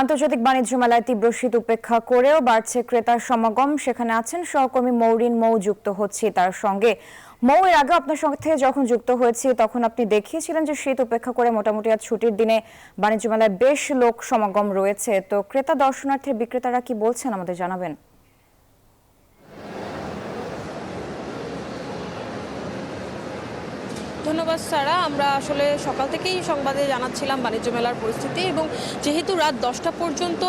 আন্তর্জাতিক বাণিজ্য মেলায় তীব্র শীত উপেক্ষা করেও বাড়ছে ক্রেতার সমাগম। সেখানে আছেন সহকর্মী মৌরিন মৌ, যুক্ত হচ্ছি তার সঙ্গে। মৌ, এর আগে আপনার সাথে যখন যুক্ত হয়েছি তখন আপনি দেখিয়েছিলেন যে শীত উপেক্ষা করে মোটামুটি আজ ছুটির দিনে বাণিজ্য মেলায় বেশ লোক সমাগম রয়েছে। তো ক্রেতা দর্শনার্থী বিক্রেতারা কি বলছেন আমাদের জানাবেন। ধন্যবাদ সারা। আমরা আসলে সকাল থেকেই সংবাদে জানাচ্ছিলাম বাণিজ্য মেলার পরিস্থিতি, এবং যেহেতু রাত 10টা পর্যন্ত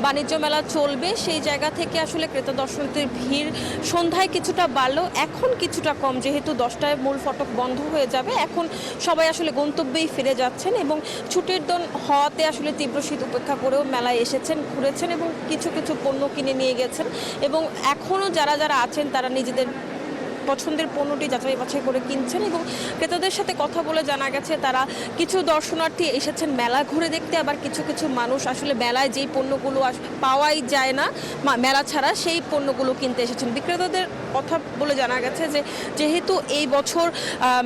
বাণিজ্য মেলা চলবে সেই জায়গা থেকে আসলে ক্রেতা দর্শনার্থীর ভিড় সন্ধ্যায় কিছুটা বাড়লেও এখন কিছুটা কম। যেহেতু 10টায় মূল ফটক বন্ধ হয়ে যাবে, এখন সবাই আসলে গন্তব্যেই ফিরে যাচ্ছেন এবং ছুটির দিন হওয়াতে আসলে তীব্র শীত উপেক্ষা করেও মেলায় এসেছেন, ঘুরেছেন এবং কিছু কিছু পণ্য কিনে নিয়ে গেছেন। এবং এখনও যারা যারা আছেন তারা নিজেদের পছন্দের পণ্যটি যাচাই বাছাই করে কিনছেন। এবং ক্রেতাদের সাথে কথা বলে জানা গেছে তারা কিছু দর্শনার্থী এসেছেন মেলা ঘুরে দেখতে, আবার কিছু কিছু মানুষ আসলে মেলায় যেই পণ্যগুলো পাওয়াই যায় না মেলা ছাড়া সেই পণ্যগুলো কিনতে এসেছেন। বিক্রেতাদের কথা বলে জানা গেছে যে যেহেতু এই বছর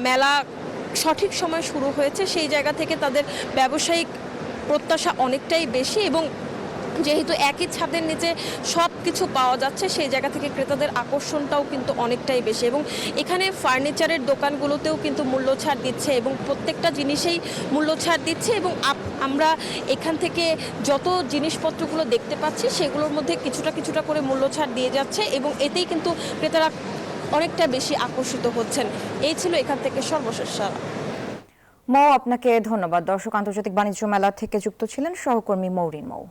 মেলা সঠিক সময় শুরু হয়েছে সেই জায়গা থেকে তাদের ব্যবসায়িক প্রত্যাশা অনেকটাই বেশি, এবং যেহেতু একই ছাদের নিচে সব কিছু পাওয়া যাচ্ছে সেই জায়গা থেকে ক্রেতাদের আকর্ষণটাও কিন্তু অনেকটাই বেশি। এবং এখানে ফার্নিচারের দোকানগুলোতেও কিন্তু মূল্য ছাড় দিচ্ছে এবং প্রত্যেকটা জিনিসেই মূল্য ছাড় দিচ্ছে। এবং আমরা এখান থেকে যত জিনিসপত্রগুলো দেখতে পাচ্ছি সেগুলোর মধ্যে কিছুটা কিছুটা করে মূল্য ছাড় দিয়ে যাচ্ছে, এবং এতেই কিন্তু ক্রেতারা অনেকটা বেশি আকর্ষিত হচ্ছেন। এই ছিল এখান থেকে সর্বশেষ সারা। মৌ, আপনাকে ধন্যবাদ। দর্শক, আন্তর্জাতিক বাণিজ্য মেলা থেকে যুক্ত ছিলেন সহকর্মী মৌরিন মৌ।